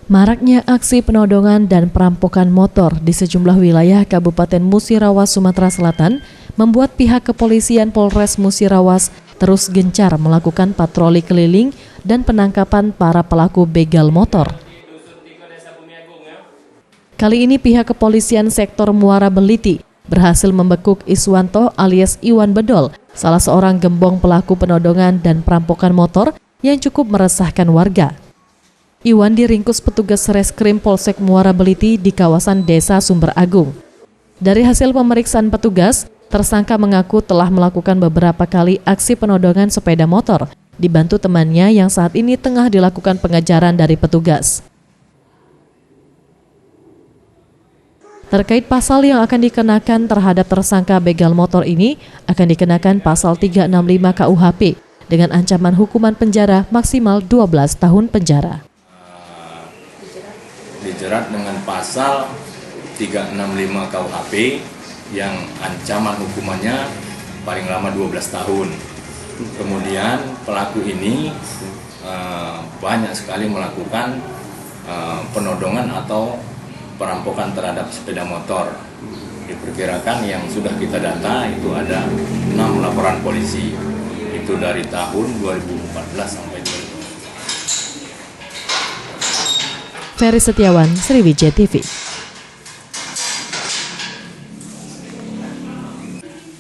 Maraknya aksi penodongan dan perampokan motor di sejumlah wilayah Kabupaten Musirawas, Sumatera Selatan membuat pihak kepolisian Polres Musirawas terus gencar melakukan patroli keliling dan penangkapan para pelaku begal motor. Kali ini pihak kepolisian sektor Muara Beliti berhasil membekuk Iswanto alias Iwan Bedol, salah seorang gembong pelaku penodongan dan perampokan motor yang cukup meresahkan warga. Iwan diringkus petugas Reskrim Polsek Muara Beliti di kawasan Desa Sumber Agung. Dari hasil pemeriksaan petugas, tersangka mengaku telah melakukan beberapa kali aksi penodongan sepeda motor, dibantu temannya yang saat ini tengah dilakukan pengejaran dari petugas. Terkait pasal yang akan dikenakan terhadap tersangka begal motor ini, akan dikenakan pasal 365 KUHP dengan ancaman hukuman penjara maksimal 12 tahun penjara. Dijerat dengan pasal 365 KUHP yang ancaman hukumannya paling lama 12 tahun. Kemudian pelaku ini banyak sekali melakukan penodongan atau perampokan terhadap sepeda motor. Diperkirakan yang sudah kita data itu ada 6 laporan polisi. Itu dari tahun 2014 sampai 2015. Ferry Setiawan, Sriwijaya TV.